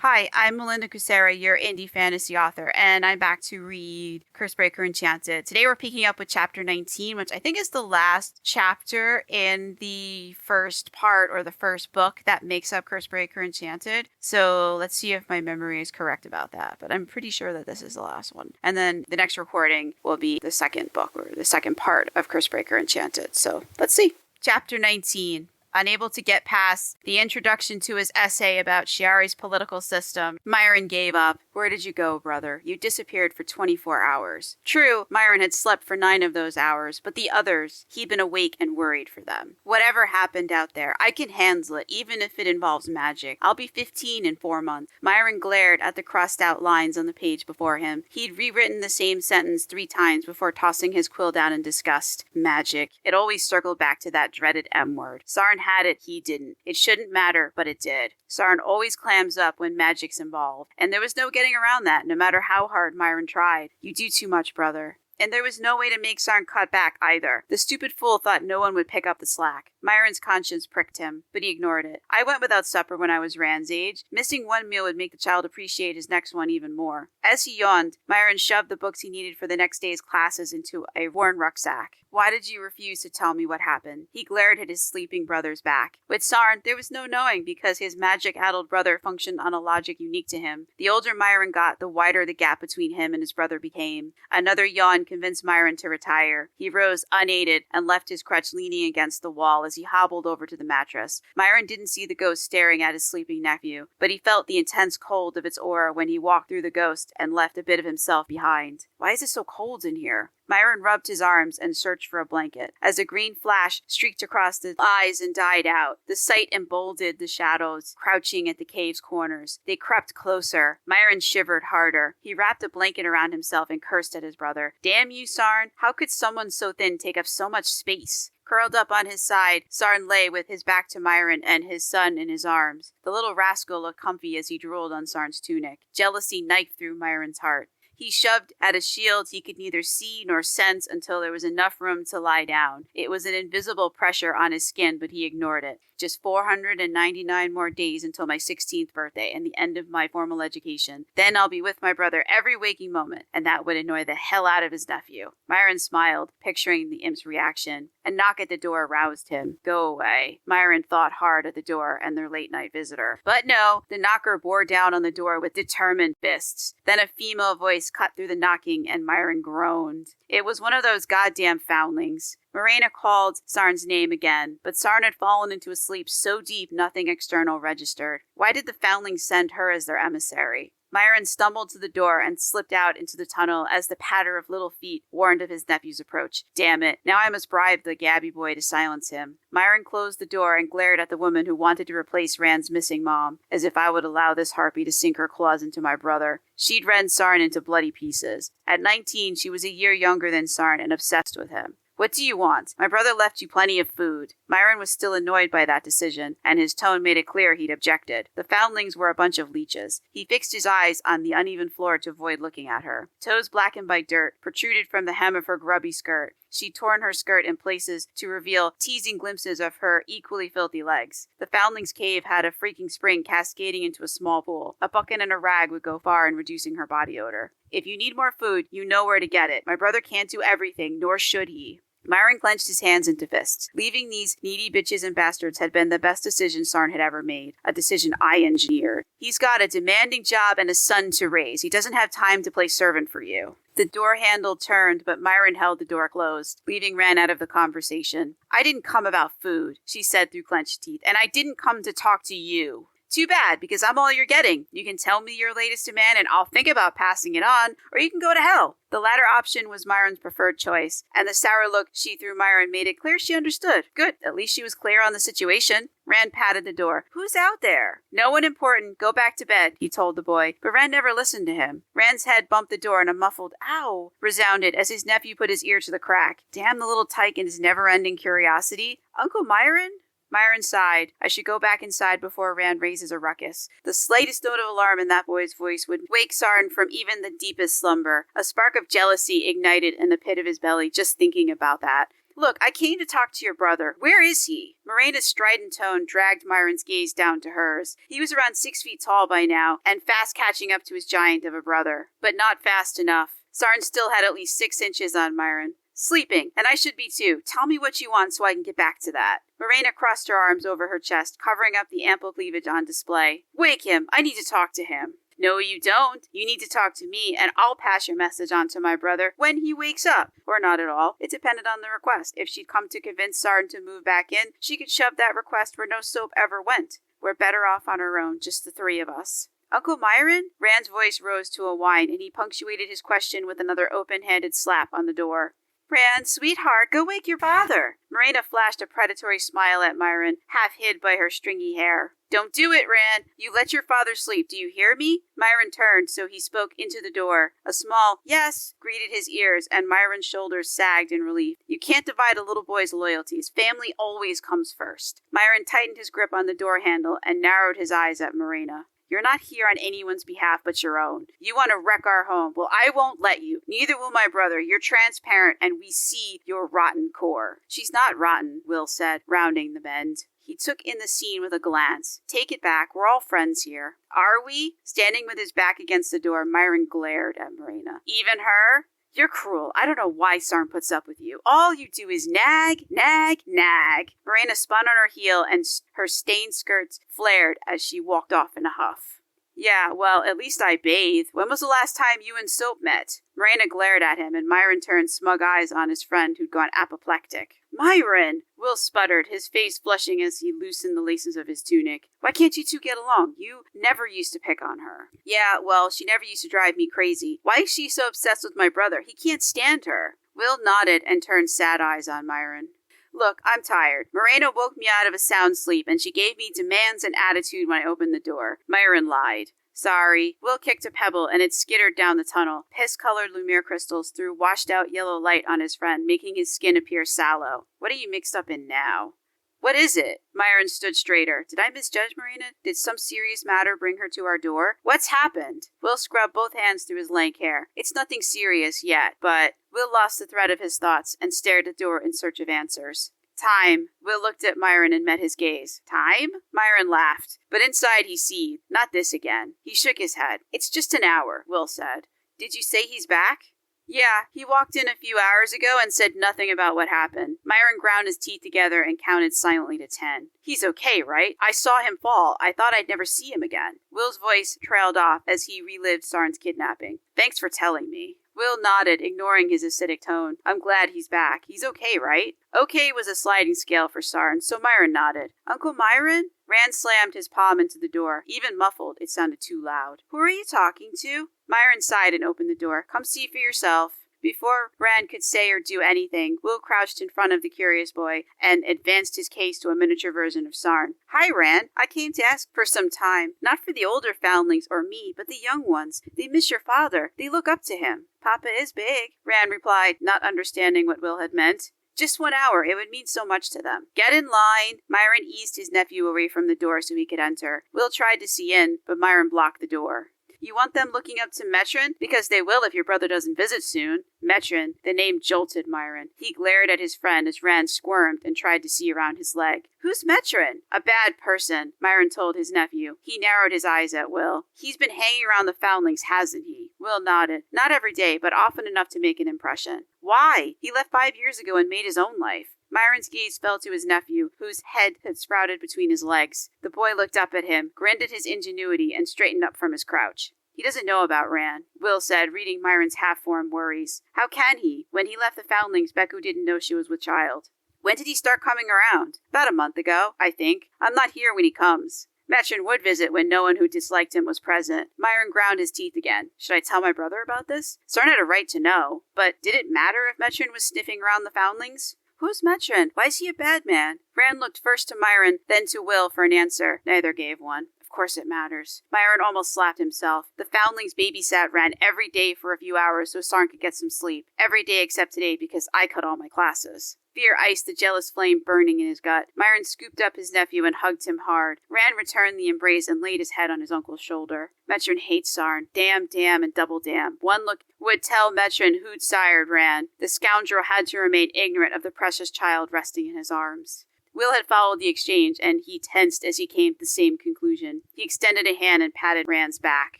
Hi, I'm Melinda Kucsera, your indie fantasy author, and I'm back to read Curse Breaker Enchanted. Today we're picking up with chapter 19, which I think is the last chapter in the first part or the first book that makes up Curse Breaker Enchanted. So let's see if my memory is correct about that, but I'm pretty sure that this is the last one. And then the next recording will be the second book or the second part of Curse Breaker Enchanted. So let's see. Chapter 19. Unable to get past the introduction to his essay about Shiari's political system, Myron gave up. Where did you go, brother? You disappeared for 24 hours. True, Myron had slept for 9 of those hours, but the others, he'd been awake and worried for them. Whatever happened out there, I can handle it, even if it involves magic. I'll be 15 in 4 months. Myron glared at the crossed-out lines on the page before him. He'd rewritten the same sentence 3 times before tossing his quill down in disgust. Magic. It always circled back to that dreaded M word. Sarn had it, he didn't. It shouldn't matter, but it did. Sarn always clams up when magic's involved, and there was no getting around that, no matter how hard Myron tried. You do too much, brother. And there was no way to make Sarn cut back either. The stupid fool thought no one would pick up the slack. Myron's conscience pricked him, but he ignored it. I went without supper when I was Rand's age. Missing one meal would make the child appreciate his next one even more. As he yawned, Myron shoved the books he needed for the next day's classes into a worn rucksack. Why did you refuse to tell me what happened? He glared at his sleeping brother's back. With Sarn, there was no knowing because his magic-addled brother functioned on a logic unique to him. The older Myron got, the wider the gap between him and his brother became. Another yawn convinced Myron to retire. He rose unaided and left his crutch leaning against the wall as he hobbled over to the mattress. Myron didn't see the ghost staring at his sleeping nephew, but he felt the intense cold of its aura when he walked through the ghost and left a bit of himself behind. Why is it so cold in here? Myron rubbed his arms and searched for a blanket. As a green flash streaked across the eyes and died out, the sight emboldened the shadows crouching at the cave's corners. They crept closer. Myron shivered harder. He wrapped a blanket around himself and cursed at his brother. Damn you, Sarn! How could someone so thin take up so much space? Curled up on his side, Sarn lay with his back to Myron and his son in his arms. The little rascal looked comfy as he drooled on Sarn's tunic. Jealousy knifed through Myron's heart. He shoved at a shield he could neither see nor sense until there was enough room to lie down. It was an invisible pressure on his skin, but he ignored it. Just 499 more days until my 16th birthday and the end of my formal education. Then I'll be with my brother every waking moment, and that would annoy the hell out of his nephew. Myron smiled, picturing the imp's reaction. A knock at the door roused him. Go away. Myron thought hard at the door and their late-night visitor. But no, the knocker bore down on the door with determined fists. Then a female voice cut through the knocking, and Myron groaned. It was one of those goddamn foundlings. Morena called Sarn's name again, but Sarn had fallen into a sleep so deep nothing external registered. Why did the foundlings send her as their emissary? Myron stumbled to the door and slipped out into the tunnel as the patter of little feet warned of his nephew's approach. Damn it, now I must bribe the Gabby boy to silence him. Myron closed the door and glared at the woman who wanted to replace Rand's missing mom, as if I would allow this harpy to sink her claws into my brother. She'd rend Sarn into bloody pieces. At 19, she was a year younger than Sarn and obsessed with him. What do you want? My brother left you plenty of food. Myron was still annoyed by that decision, and his tone made it clear he'd objected. The foundlings were a bunch of leeches. He fixed his eyes on the uneven floor to avoid looking at her. Toes blackened by dirt protruded from the hem of her grubby skirt. She'd torn her skirt in places to reveal teasing glimpses of her equally filthy legs. The foundling's cave had a freaking spring cascading into a small pool. A bucket and a rag would go far in reducing her body odor. If you need more food, you know where to get it. My brother can't do everything, nor should he. Myron clenched his hands into fists. Leaving these needy bitches and bastards had been the best decision Sarn had ever made. A decision I engineered. He's got a demanding job and a son to raise. He doesn't have time to play servant for you. The door handle turned, but Myron held the door closed, leaving Rand out of the conversation. I didn't come about food, she said through clenched teeth, and I didn't come to talk to you. Too bad, because I'm all you're getting. You can tell me your latest demand and I'll think about passing it on, or you can go to hell. The latter option was Myron's preferred choice, and the sour look she threw Myron made it clear she understood. Good, at least she was clear on the situation. Rand patted the door. Who's out there? No one important. Go back to bed, he told the boy, but Rand never listened to him. Rand's head bumped the door and a muffled ow resounded as his nephew put his ear to the crack. Damn the little tyke and his never-ending curiosity. Uncle Myron? Myron sighed. I should go back inside before Rand raises a ruckus. The slightest note of alarm in that boy's voice would wake Sarn from even the deepest slumber. A spark of jealousy ignited in the pit of his belly just thinking about that. Look, I came to talk to your brother. Where is he? Morena's strident tone dragged Myron's gaze down to hers. He was around 6 feet tall by now, and fast catching up to his giant of a brother. But not fast enough. Sarn still had at least 6 inches on Myron. Sleeping, and I should be too. Tell me what you want so I can get back to that. Morena crossed her arms over her chest, covering up the ample cleavage on display. Wake him. I need to talk to him. No, you don't. You need to talk to me, and I'll pass your message on to my brother when he wakes up. Or not at all. It depended on the request. If she'd come to convince Sarn to move back in, she could shove that request where no soap ever went. We're better off on our own, just the 3 of us. Uncle Myron? Rand's voice rose to a whine, and he punctuated his question with another open-handed slap on the door. Rand, sweetheart, go wake your father. Morena flashed a predatory smile at Myron, half hid by her stringy hair. Don't do it, Rand. You let your father sleep. Do you hear me? Myron turned, so he spoke into the door. A small yes greeted his ears, and Myron's shoulders sagged in relief. You can't divide a little boy's loyalties. Family always comes first. Myron tightened his grip on the door handle and narrowed his eyes at Morena. You're not here on anyone's behalf but your own. You want to wreck our home. Well, I won't let you. Neither will my brother. You're transparent, and we see your rotten core. She's not rotten, Will said, rounding the bend. He took in the scene with a glance. Take it back. We're all friends here. Are we? Standing with his back against the door, Myron glared at Morena. Even her? You're cruel. I don't know why Sarn puts up with you. All you do is nag, nag, nag. Morena spun on her heel and her stained skirts flared as she walked off in a huff. Yeah, well, at least I bathe. When was the last time you and Soap met? Morena glared at him, and Myron turned smug eyes on his friend who'd gone apoplectic. Myron! Will sputtered, his face flushing as he loosened the laces of his tunic. Why can't you two get along? You never used to pick on her. Yeah, well, she never used to drive me crazy. Why is she so obsessed with my brother? He can't stand her. Will nodded and turned sad eyes on Myron. Look, I'm tired. Morena woke me out of a sound sleep, and she gave me demands and attitude when I opened the door. Myron lied. Sorry. Will kicked a pebble, and it skittered down the tunnel. Piss-colored Lumiere crystals threw washed-out yellow light on his friend, making his skin appear sallow. What are you mixed up in now? What is it? Myron stood straighter. Did I misjudge Morena? Did some serious matter bring her to our door? What's happened? Will scrubbed both hands through his lank hair. It's nothing serious yet, but... Will lost the thread of his thoughts and stared at the door in search of answers. Time. Will looked at Myron and met his gaze. Time? Myron laughed, but inside he seethed. Not this again. He shook his head. It's just an hour, Will said. Did you say he's back? Yeah, he walked in a few hours ago and said nothing about what happened. Myron ground his teeth together and counted silently to 10. He's okay, right? I saw him fall. I thought I'd never see him again. Will's voice trailed off as he relived Sarn's kidnapping. Thanks for telling me. Will nodded, ignoring his acidic tone. I'm glad he's back. He's okay, right? Okay was a sliding scale for Sarn, so Myron nodded. Uncle Myron? Rand slammed his palm into the door. Even muffled, it sounded too loud. Who are you talking to? Myron sighed and opened the door. Come see for yourself. Before Rand could say or do anything, Will crouched in front of the curious boy and advanced his case to a miniature version of Sarn. Hi, Rand. I came to ask for some time. Not for the older foundlings or me, but the young ones. They miss your father. They look up to him. Papa is big, Rand replied, not understanding what Will had meant. Just 1 hour. It would mean so much to them. Get in line. Myron eased his nephew away from the door so he could enter. Will tried to see in, but Myron blocked the door. You want them looking up to Metron? Because they will if your brother doesn't visit soon. Metron, the name jolted Myron. He glared at his friend as Rand squirmed and tried to see around his leg. Who's Metron? A bad person, Myron told his nephew. He narrowed his eyes at Will. He's been hanging around the foundlings, hasn't he? Will nodded. Not every day, but often enough to make an impression. Why? He left 5 years ago and made his own life. Myron's gaze fell to his nephew, whose head had sprouted between his legs. The boy looked up at him, grinned at his ingenuity, and straightened up from his crouch. He doesn't know about Rand, Will said, reading Myron's half-formed worries. How can he? When he left the foundlings, Beku didn't know she was with child. When did he start coming around? About a month ago, I think. I'm not here when he comes. Metron would visit when no one who disliked him was present. Myron ground his teeth again. Should I tell my brother about this? Sarn had a right to know. But did it matter if Metron was sniffing around the foundlings? Who's Metron? Why is he a bad man? Rand looked first to Myron, then to Will for an answer. Neither gave one. Of course it matters. Myron almost slapped himself. The foundlings babysat Ren every day for a few hours so Sarn could get some sleep. Every day except today because I cut all my classes. Fear iced the jealous flame burning in his gut. Myron scooped up his nephew and hugged him hard. Rand returned the embrace and laid his head on his uncle's shoulder. Metron hates Sarn. Damn, and double damn. One look would tell Metron who'd sired Rand. The scoundrel had to remain ignorant of the precious child resting in his arms. Will had followed the exchange, and he tensed as he came to the same conclusion. He extended a hand and patted Rand's back.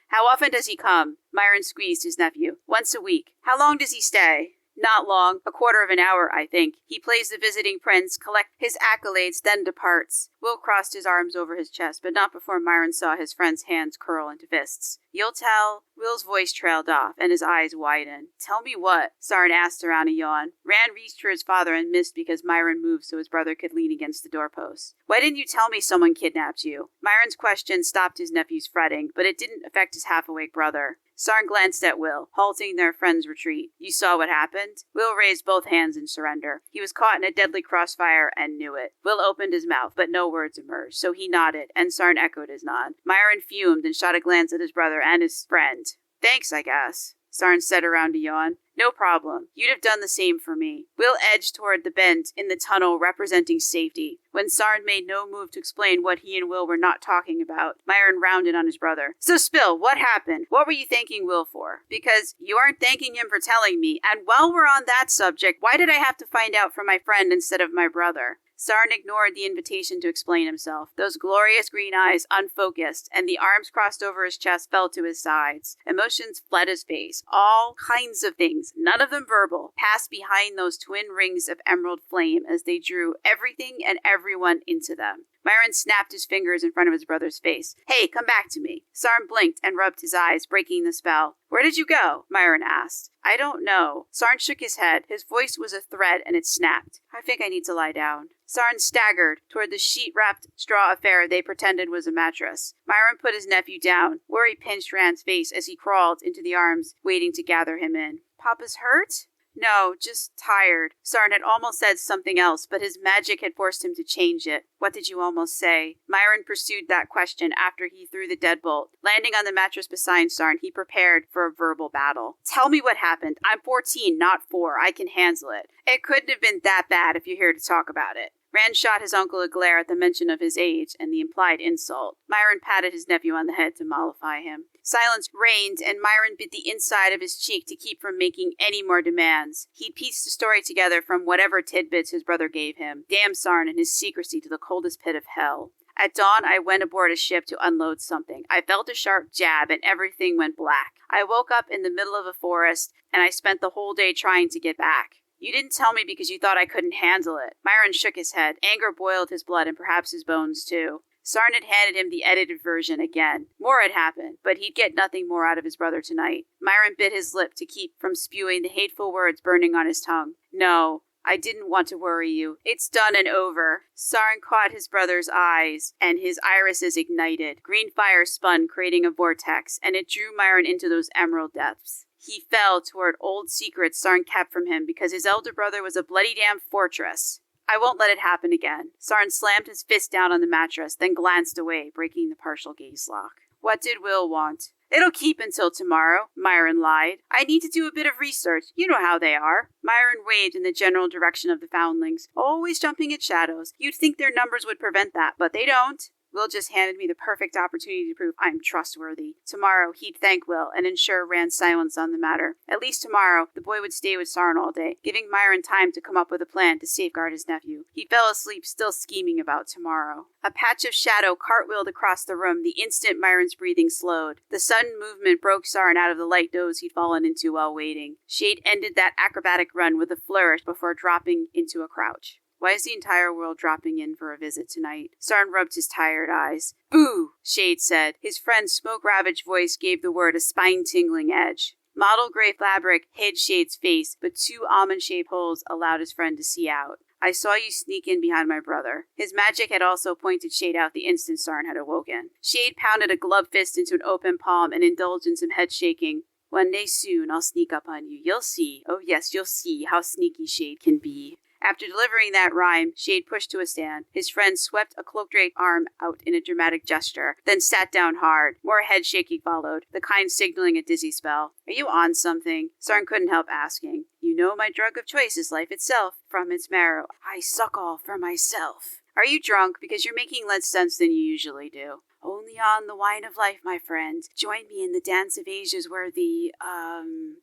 How often does he come? Myron squeezed his nephew. Once a week. How long does he stay? Not long, a quarter of an hour, I think. He plays the visiting prince, collects his accolades, then departs. Will crossed his arms over his chest, but not before Myron saw his friend's hands curl into fists. You'll tell? Will's voice trailed off, and his eyes widened. Tell me what? Sarn asked around a yawn. Rand reached for his father and missed because Myron moved so his brother could lean against the doorpost. Why didn't you tell me someone kidnapped you? Myron's question stopped his nephew's fretting, but it didn't affect his half-awake brother. Sarn glanced at Will, halting their friend's retreat. You saw what happened? Will raised both hands in surrender. He was caught in a deadly crossfire and knew it. Will opened his mouth, but no words emerged, so he nodded, and Sarn echoed his nod. Myron fumed and shot a glance at his brother and his friend. Thanks, I guess, Sarn said around a yawn. No problem. You'd have done the same for me. Will edged toward the bend in the tunnel representing safety. When Sarn made no move to explain what he and Will were not talking about, Myron rounded on his brother. So Spill, what happened? What were you thanking Will for? Because you aren't thanking him for telling me, and while we're on that subject, why did I have to find out from my friend instead of my brother? Sarn ignored the invitation to explain himself. Those glorious green eyes unfocused, and the arms crossed over his chest fell to his sides. Emotions fled his face. All kinds of things, none of them verbal, passed behind those twin rings of emerald flame as they drew everything and everyone into them. Myron snapped his fingers in front of his brother's face. Hey, come back to me. Sarn blinked and rubbed his eyes, breaking the spell. Where did you go? Myron asked. I don't know. Sarn shook his head. His voice was a thread and it snapped. I think I need to lie down. Sarn staggered toward the sheet-wrapped straw affair they pretended was a mattress. Myron put his nephew down. Worry pinched Rand's face as he crawled into the arms, waiting to gather him in. Papa's hurt? No, just tired. Sarn had almost said something else, but his magic had forced him to change it. What did you almost say? Myron pursued that question after he threw the deadbolt. Landing on the mattress beside Sarn, he prepared for a verbal battle. Tell me what happened. I'm 14, not 4. I can handle it. It couldn't have been that bad if you're here to talk about it. Rand shot his uncle a glare at the mention of his age and the implied insult. Myron patted his nephew on the head to mollify him. Silence reigned, and Myron bit the inside of his cheek to keep from making any more demands. He pieced the story together from whatever tidbits his brother gave him. Damn Sarn and his secrecy to the coldest pit of hell. At dawn, I went aboard a ship to unload something. I felt a sharp jab, and everything went black. I woke up in the middle of a forest, and I spent the whole day trying to get back. You didn't tell me because you thought I couldn't handle it. Myron shook his head. Anger boiled his blood and perhaps his bones, too. Sarn had handed him the edited version again. More had happened, but he'd get nothing more out of his brother tonight. Myron bit his lip to keep from spewing the hateful words burning on his tongue. No, I didn't want to worry you. It's done and over. Sarn caught his brother's eyes, and his irises ignited. Green fire spun, creating a vortex, and it drew Myron into those emerald depths. He fell toward old secrets Sarn kept from him because his elder brother was a bloody damn fortress. I won't let it happen again. Sarn slammed his fist down on the mattress, then glanced away, breaking the partial gaze lock. What did Will want? It'll keep until tomorrow, Myron lied. I need to do a bit of research. You know how they are. Myron waved in the general direction of the foundlings, always jumping at shadows. You'd think their numbers would prevent that, but they don't. Will just handed me the perfect opportunity to prove I'm trustworthy. Tomorrow, he'd thank Will and ensure Rand's silence on the matter. At least tomorrow, the boy would stay with Sarn all day, giving Myron time to come up with a plan to safeguard his nephew. He fell asleep, still scheming about tomorrow. A patch of shadow cartwheeled across the room the instant Myron's breathing slowed. The sudden movement broke Sarn out of the light doze he'd fallen into while waiting. Shade ended that acrobatic run with a flourish before dropping into a crouch. Why is the entire world dropping in for a visit tonight? Sarn rubbed his tired eyes. Boo! Shade said. His friend's smoke-ravaged voice gave the word a spine-tingling edge. Mottled gray fabric hid Shade's face, but 2 almond-shaped holes allowed his friend to see out. I saw you sneak in behind my brother. His magic had also pointed Shade out the instant Sarn had awoken. Shade pounded a gloved fist into an open palm and indulged in some head shaking. One day soon, I'll sneak up on you. You'll see. Oh yes, you'll see how sneaky Shade can be. After delivering that rhyme, Shade pushed to a stand. His friend swept a cloak-draped arm out in a dramatic gesture, then sat down hard. More head shaking followed, the kind signaling a dizzy spell. Are you on something? Sarn couldn't help asking. You know my drug of choice is life itself. From its marrow, I suck all for myself. Are you drunk? Because you're making less sense than you usually do. Only on the wine of life, my friend. Join me in the dance of ages where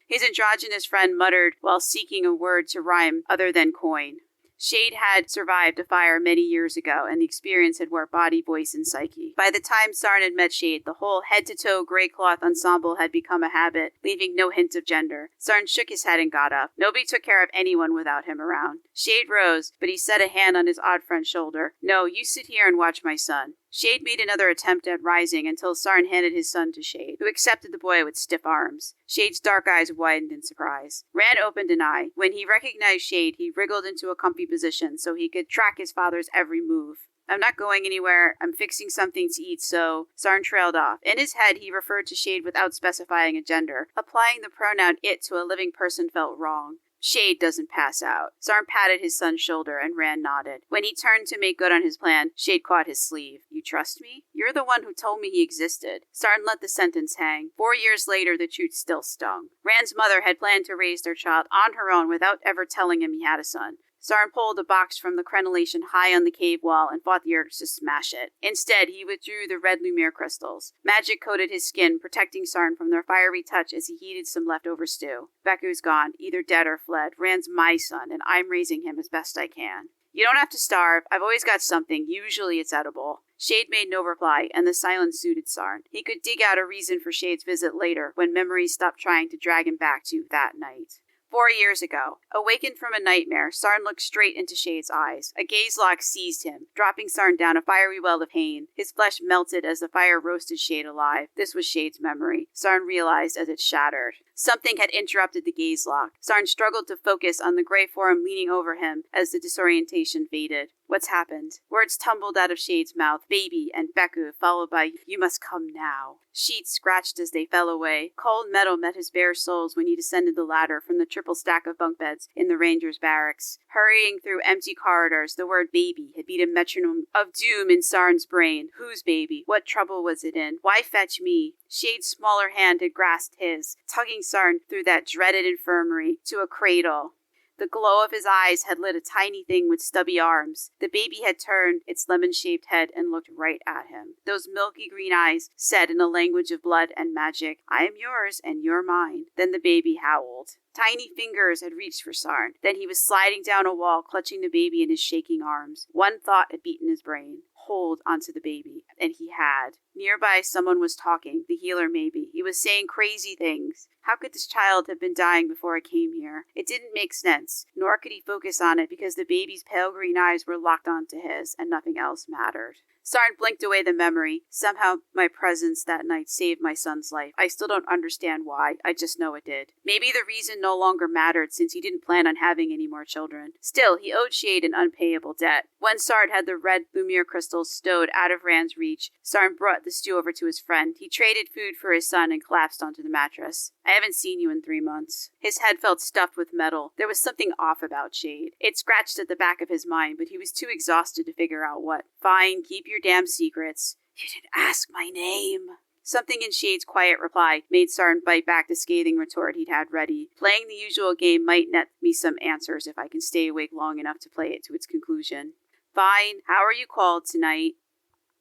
His androgynous friend muttered while seeking a word to rhyme other than coin. Shade had survived a fire many years ago, and the experience had warped body, voice, and psyche. By the time Sarn had met Shade, the whole head-to-toe gray cloth ensemble had become a habit, leaving no hint of gender. Sarn shook his head and got up. Nobody took care of anyone without him around. Shade rose, but he set a hand on his odd friend's shoulder. No, you sit here and watch my son. Shade made another attempt at rising until Sarn handed his son to Shade, who accepted the boy with stiff arms. Shade's dark eyes widened in surprise. Rand opened an eye. When he recognized Shade, he wriggled into a comfy position so he could track his father's every move. I'm not going anywhere. I'm fixing something to eat, so... Sarn trailed off. In his head, he referred to Shade without specifying a gender. Applying the pronoun it to a living person felt wrong. Shade doesn't pass out. Sarn patted his son's shoulder and Rand nodded. When he turned to make good on his plan, Shade caught his sleeve. You trust me? You're the one who told me he existed. Sarn let the sentence hang. 4 years later, the truth still stung. Rand's mother had planned to raise their child on her own without ever telling him he had a son. Sarn pulled a box from the crenellation high on the cave wall and fought the urge to smash it. Instead, he withdrew the red Lumiere crystals. Magic coated his skin, protecting Sarn from their fiery touch as he heated some leftover stew. Beku's gone, either dead or fled. Rand's my son, and I'm raising him as best I can. You don't have to starve. I've always got something. Usually it's edible. Shade made no reply, and the silence suited Sarn. He could dig out a reason for Shade's visit later, when memories stopped trying to drag him back to that night. 4 years ago, awakened from a nightmare, Sarn looked straight into Shade's eyes. A gaze lock seized him, dropping Sarn down a fiery well of pain. His flesh melted as the fire roasted Shade alive. This was Shade's memory. Sarn realized as it shattered. Something had interrupted the gaze lock. Sarn struggled to focus on the gray form leaning over him as the disorientation faded. What's happened? Words tumbled out of Shade's mouth. Baby and Beku, followed by, you must come now. Sheets scratched as they fell away. Cold metal met his bare soles when he descended the ladder from the triple stack of bunk beds in the Rangers' barracks. Hurrying through empty corridors, the word baby had beat a metronome of doom in Sarn's brain. Whose baby? What trouble was it in? Why fetch me? Shade's smaller hand had grasped his, tugging Sarn through that dreaded infirmary to a cradle. The glow of his eyes had lit a tiny thing with stubby arms. The baby had turned its lemon-shaped head and looked right at him. Those milky green eyes said in a language of blood and magic, I am yours and you're mine. Then the baby howled. Tiny fingers had reached for Sarn. Then he was sliding down a wall, clutching the baby in his shaking arms. One thought had beaten his brain. Hold onto the baby. And he had. Nearby, someone was talking. The healer, maybe. He was saying crazy things. How could this child have been dying before I came here? It didn't make sense, nor could he focus on it because the baby's pale green eyes were locked onto his, and nothing else mattered. Sarn blinked away the memory. Somehow my presence that night saved my son's life. I still don't understand why. I just know it did. Maybe the reason no longer mattered since he didn't plan on having any more children. Still, he owed Shade an unpayable debt. When Sarn had the red Lumiere crystals stowed out of Rand's reach, Sarn brought the stew over to his friend. He traded food for his son and collapsed onto the mattress. I haven't seen you in 3 months. His head felt stuffed with metal. There was something off about Shade. It scratched at the back of his mind, but he was too exhausted to figure out what. Fine, keep your damn secrets. You didn't ask my name. Something in Shade's quiet reply made Sarn bite back the scathing retort he'd had ready. Playing the usual game might net me some answers if I can stay awake long enough to play it to its conclusion. Fine, how are you called tonight?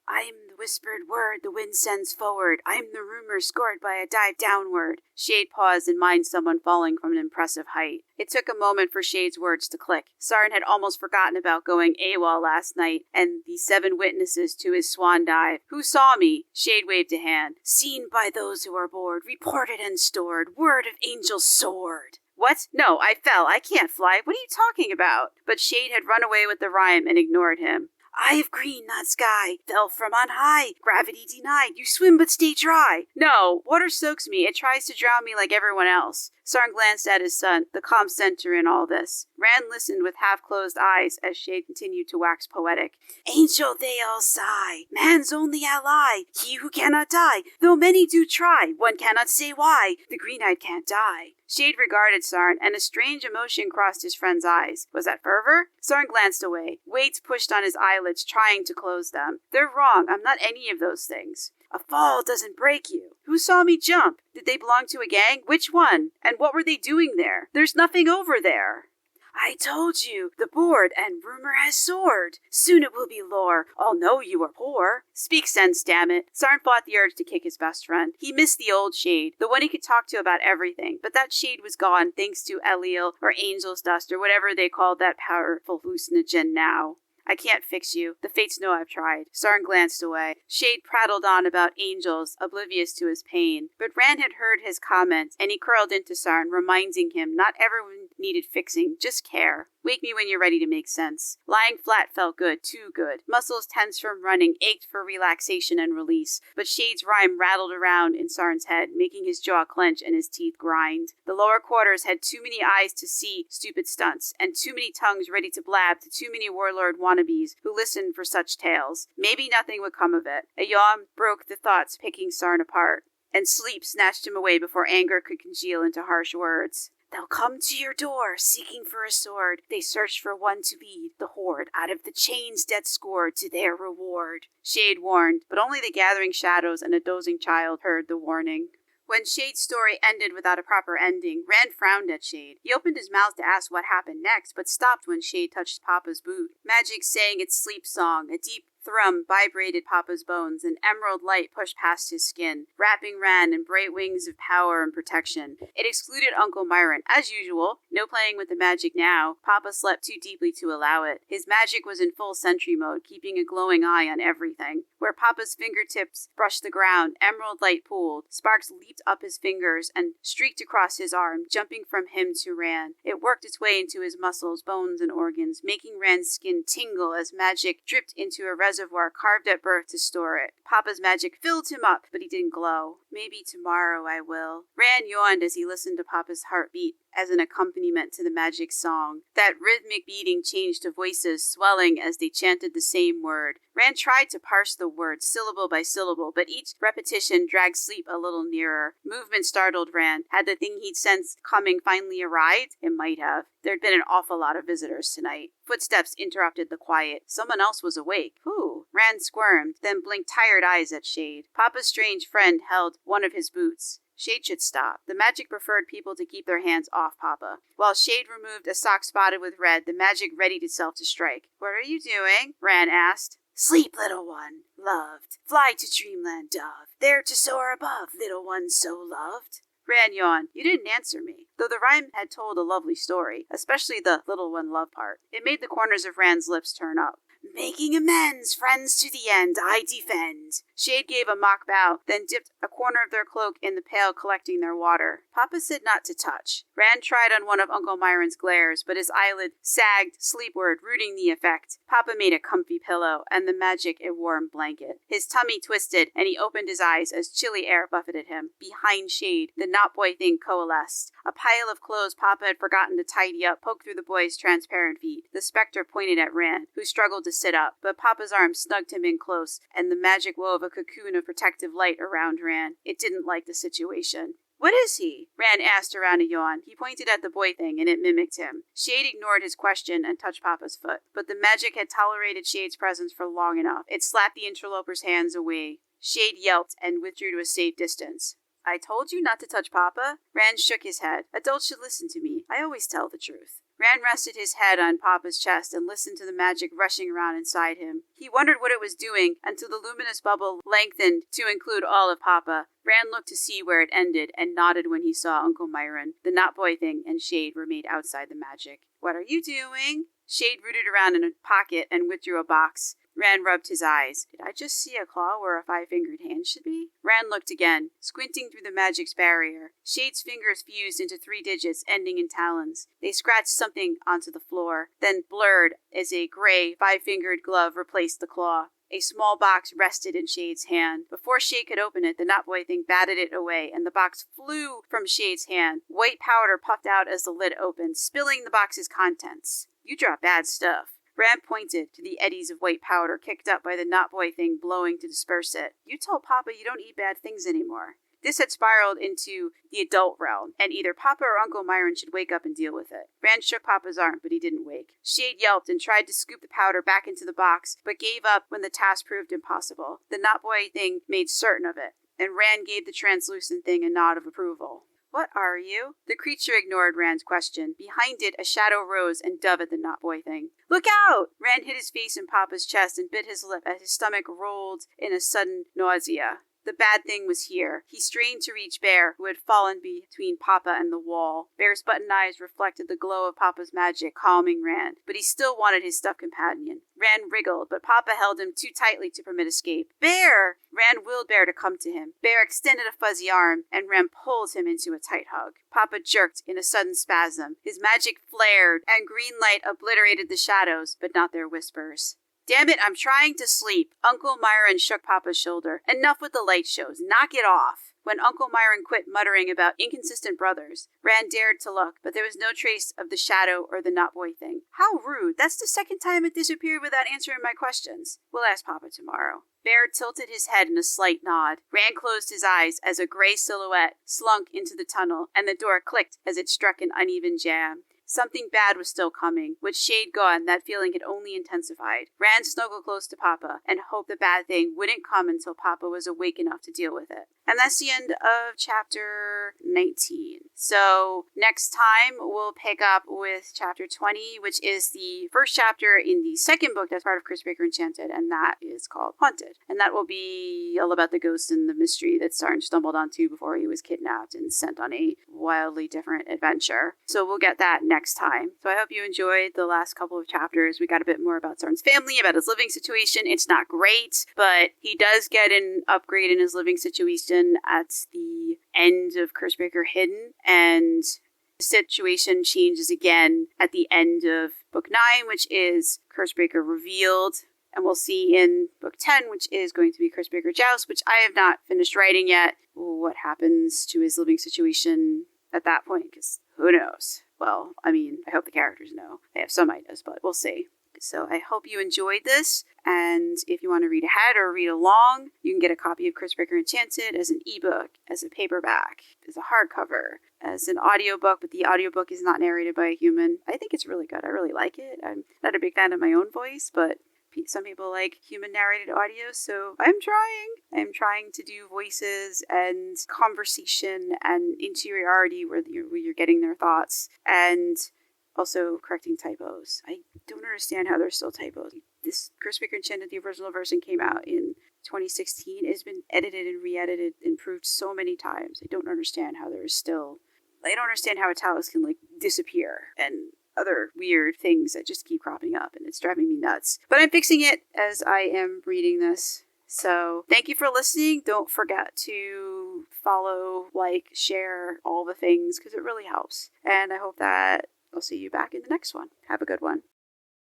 I'm the whispered word the wind sends forward. I'm the rumor scored by a dive downward. Shade paused and mined someone falling from an impressive height. It took a moment for Shade's words to click. Sarn had almost forgotten about going AWOL last night and the 7 witnesses to his swan dive. Who saw me? Shade waved a hand. Seen by those who are bored, reported and stored. Word of angel's sword. What? No, I fell. I can't fly. What are you talking about? But Shade had run away with the rhyme and ignored him. Eye of green, not sky, fell from on high, gravity denied, you swim but stay dry. No, water soaks me, it tries to drown me like everyone else. Sarn glanced at his son, the calm center in all this. Rand listened with half-closed eyes as Shade continued to wax poetic. Angel they all sigh, man's only ally, he who cannot die, though many do try, one cannot say why, the green-eyed can't die. Shade regarded Sarn, and a strange emotion crossed his friend's eyes. Was that fervor? Sarn glanced away. Weights pushed on his eyelids, trying to close them. They're wrong. I'm not any of those things. A fall doesn't break you. Who saw me jump? Did they belong to a gang? Which one? And what were they doing there? There's nothing over there. I told you, the board and rumor has soared. Soon it will be lore. All know you are poor. Speak sense, damn it. Sarn fought the urge to kick his best friend. He missed the old Shade, the one he could talk to about everything. But that Shade was gone thanks to Eliel or Angel's Dust or whatever they called that powerful hallucinogen now. I can't fix you. The fates know I've tried. Sarn glanced away. Shade prattled on about angels, oblivious to his pain. But Rand had heard his comments, and he curled into Sarn, reminding him not everyone needed fixing, just care. Wake me when you're ready to make sense. Lying flat felt good, too good. Muscles tense from running ached for relaxation and release, but Shade's rhyme rattled around in Sarn's head, making his jaw clench and his teeth grind. The lower quarters had too many eyes to see stupid stunts, and too many tongues ready to blab to too many warlord wannabes who listened for such tales. Maybe nothing would come of it. A yawn broke the thoughts picking Sarn apart, and sleep snatched him away before anger could congeal into harsh words. They'll come to your door, seeking for a sword. They search for one to lead the horde out of the chains death scored to their reward. Shade warned, but only the gathering shadows and a dozing child heard the warning. When Shade's story ended without a proper ending, Rand frowned at Shade. He opened his mouth to ask what happened next, but stopped when Shade touched Papa's boot. Magic sang its sleep song, a deep thrum vibrated Papa's bones, and emerald light pushed past his skin, wrapping Rand in bright wings of power and protection. It excluded Uncle Myron. As usual, no playing with the magic now. Papa slept too deeply to allow it. His magic was in full sentry mode, keeping a glowing eye on everything. Where Papa's fingertips brushed the ground, emerald light pooled. Sparks leaped up his fingers and streaked across his arm, jumping from him to Rand. It worked its way into his muscles, bones, and organs, making Rand's skin tingle as magic dripped into a reservoir carved at birth to store it. Papa's magic filled him up, but he didn't glow. Maybe tomorrow I will. Rand yawned as he listened to Papa's heartbeat as an accompaniment to the magic song. That rhythmic beating changed to voices swelling as they chanted the same word. Rand tried to parse the words syllable by syllable, but each repetition dragged sleep a little nearer. Movement startled Rand. Had the thing he'd sensed coming finally arrived? It might have. There'd been an awful lot of visitors tonight. Footsteps interrupted the quiet. Someone else was awake. Who? Rand squirmed, then blinked tired eyes at Shade. Papa's strange friend held one of his boots. Shade should stop. The magic preferred people to keep their hands off Papa. While Shade removed a sock spotted with red, the magic readied itself to strike. What are you doing? Rand asked. Sleep, little one, loved. Fly to dreamland, dove. There to soar above, little one so loved. Rand yawned. You didn't answer me. Though the rhyme had told a lovely story, especially the little one love part, it made the corners of Rand's lips turn up. Making amends, friends to the end, I defend. Shade gave a mock bow, then dipped a corner of their cloak in the pail collecting their water. Papa said not to touch. Rand tried on one of Uncle Myron's glares, but his eyelid sagged sleepward, rooting the effect. Papa made a comfy pillow, and the magic a warm blanket. His tummy twisted, and he opened his eyes as chilly air buffeted him. Behind Shade, the knot boy thing coalesced. A pile of clothes Papa had forgotten to tidy up poked through the boy's transparent feet. The specter pointed at Rand, who struggled to sit up, but Papa's arm snugged him in close, and the magic wove a cocoon of protective light around Rand. It didn't like the situation. What is he? Rand asked around a yawn. He pointed at the boy thing, and it mimicked him. Shade ignored his question and touched Papa's foot, but the magic had tolerated Shade's presence for long enough. It slapped the interloper's hands away. Shade yelped and withdrew to a safe distance. I told you not to touch Papa? Rand shook his head. Adults should listen to me. I always tell the truth. Rand rested his head on Papa's chest and listened to the magic rushing around inside him. He wondered what it was doing until the luminous bubble lengthened to include all of Papa. Rand looked to see where it ended and nodded when he saw Uncle Myron. The knot boy thing and Shade remained outside the magic. What are you doing? Shade rooted around in a pocket and withdrew a box. Rand rubbed his eyes. Did I just see a claw where a 5-fingered hand should be? Rand looked again, squinting through the magic's barrier. Shade's fingers fused into 3 digits, ending in talons. They scratched something onto the floor, then blurred as a gray 5-fingered glove replaced the claw. A small box rested in Shade's hand. Before Shade could open it, the knot boy thing batted it away, and the box flew from Shade's hand. White powder puffed out as the lid opened, spilling the box's contents. You drop bad stuff. Rand pointed to the eddies of white powder kicked up by the knot boy thing blowing to disperse it. You told Papa you don't eat bad things anymore. This had spiraled into the adult realm, and either Papa or Uncle Myron should wake up and deal with it. Rand shook Papa's arm, but he didn't wake. Shade yelped and tried to scoop the powder back into the box, but gave up when the task proved impossible. The Not Boy thing made certain of it, and Rand gave the translucent thing a nod of approval. What are you? The creature ignored Rand's question. Behind it, a shadow rose and dove at the Not Boy thing. Look out! Rand hid his face in Papa's chest and bit his lip as his stomach rolled in a sudden nausea. The bad thing was here. He strained to reach Bear, who had fallen between Papa and the wall. Bear's button eyes reflected the glow of Papa's magic, calming Rand, but he still wanted his stuffed companion. Rand wriggled, but Papa held him too tightly to permit escape. Bear! Rand willed Bear to come to him. Bear extended a fuzzy arm, and Rand pulled him into a tight hug. Papa jerked in a sudden spasm. His magic flared, and green light obliterated the shadows, but not their whispers. Damn it, I'm trying to sleep. Uncle Myron shook Papa's shoulder. Enough with the light shows. Knock it off. When Uncle Myron quit muttering about inconsistent brothers, Rand dared to look, but there was no trace of the shadow or the Not Boy thing. How rude. That's the second time it disappeared without answering my questions. We'll ask Papa tomorrow. Bear tilted his head in a slight nod. Rand closed his eyes as a gray silhouette slunk into the tunnel, and the door clicked as it struck an uneven jam. Something bad was still coming. With Shade gone, that feeling had only intensified. Rand snuggled close to Papa and hoped the bad thing wouldn't come until Papa was awake enough to deal with it. And that's the end of chapter 19. So next time we'll pick up with chapter 20, which is the first chapter in the second book that's part of Curse Breaker Enchanted, and that is called Haunted. And that will be all about the ghost and the mystery that Sarn stumbled onto before he was kidnapped and sent on a wildly different adventure. So we'll get that next time. So I hope you enjoyed the last couple of chapters. We got a bit more about Sarn's family, about his living situation. It's not great, but he does get an upgrade in his living situation at the end of Curse Breaker Hidden, and the situation changes again at the end of book 9, which is Curse Breaker Revealed. And we'll see in book 10, which is going to be Curse Breaker Joust, which I have not finished writing yet, what happens to his living situation at that point, because who knows? Well, I mean, I hope the characters know. They have some ideas, but we'll see. So I hope you enjoyed this, and if you want to read ahead or read along, you can get a copy of Curse Breaker Enchanted as an ebook, as a paperback, as a hardcover, as an audiobook, but the audiobook is not narrated by a human. I think it's really good. I really like it. I'm not a big fan of my own voice, but some people like human narrated audio, so I'm trying to do voices and conversation and interiority where you're getting their thoughts, and also correcting typos. I don't understand how there's still typos. This Curse Breaker Enchanted, the original version, came out in 2016. It's been edited and re-edited, improved so many times. I don't understand how italics can disappear and other weird things that just keep cropping up, and it's driving me nuts. But I'm fixing it as I am reading this. So thank you for listening. Don't forget to follow, share, all the things, because it really helps. And I hope that I'll see you back in the next one. Have a good one.